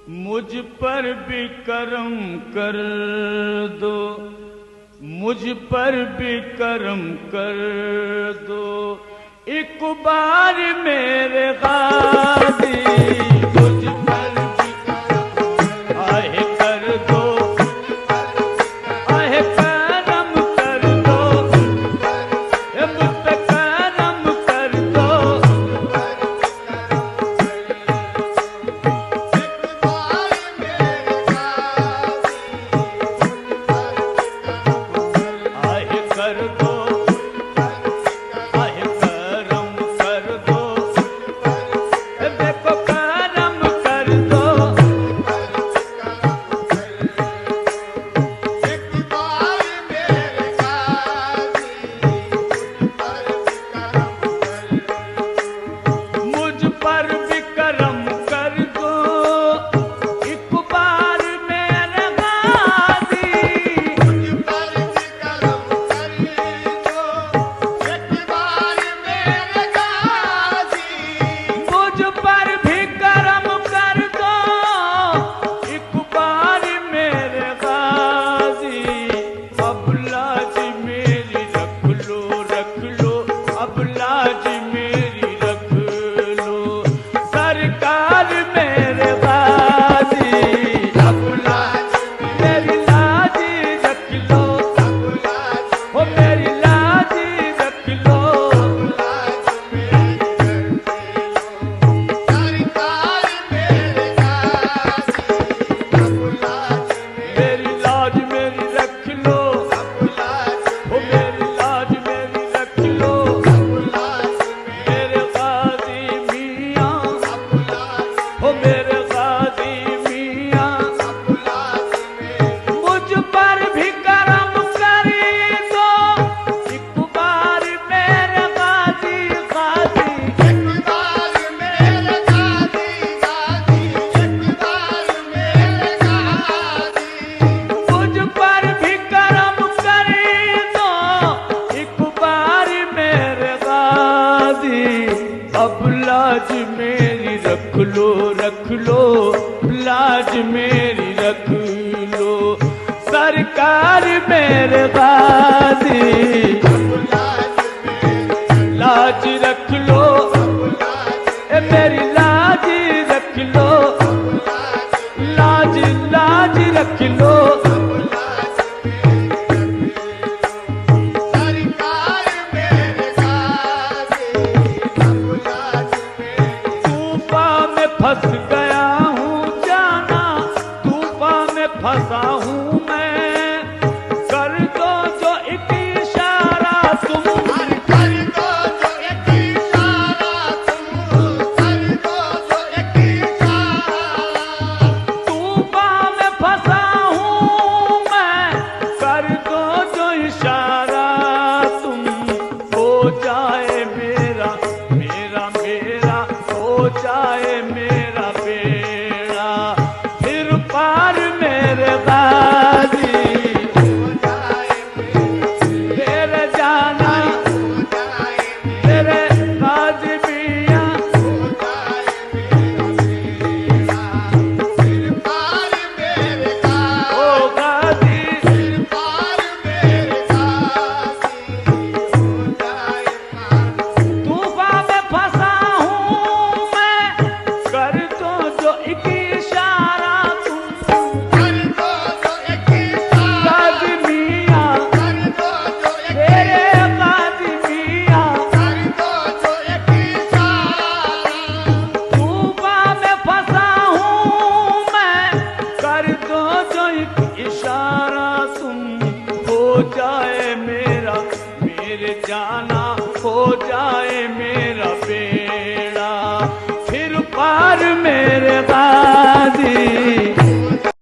मुझ पर भी करम कर दो, मुझ पर भी करम कर दो, एक बार मेरे गाजी मुझ पर भी आहे कर दो, आहे करम कर दो, मुझ पे करम कर दो, आहे कर दो, आहे करम कर दो, देखो करम कर दो, मुझ पर भी करम कर दो, एक बार मेरे गाजी, मुझ पर भी करम कर दो, एक बार मेरे गाजी, अब लाज मेरी रख लो, रख लो, अब लाज मेरी रख लो, सरकार मेरे गाजी, अब लाज मेरी लाज रख लो, ओ मेरी लाज रख लो, मेरी लाज मेरी रख लो, ओ मेरी लाज मेरी रख लो, मेरे गाजी मियां, ओ मेरे गाजी मियां, मुझ पर भी करम करी दो, एक बार मेरे गाजी गाजी, मुझ पर भी करम करी दो, एक बार मेरे गाजी, अब लाज मेरी रख लो, रख लो, लाज मेरी रख लो, सरकार मेरे गाजी, लाज रख लो, ए मेरी लाज रख लो, लाज लाज रख लो, तूफान में फंस गया हूँ जाना, तूफान में फंसा हूँ मैं, कर दो जो एक इशारा तुम, तूफान में फंसा हूँ मैं, कर दो जो इशारा तुम, हो जाए मेरा मेरा मेरा, हो जाए मेरा बेड़ा, फिर पार मेरे गाजी, मेरे जाना मेरे गाजी मियां, ओ गाजी, तूफान में फंसा हूँ मैं, कर दो जो एक इशारा तुम, गाजी मियां, मेरे गाजी मियां, तूफान में फंसा हूँ मैं, कर दो जो एक इशारा तुम, हो जाए मेरा मेरे जाना, हो जाए मेरा बेड़ा, फिर पार मेरे गाजी।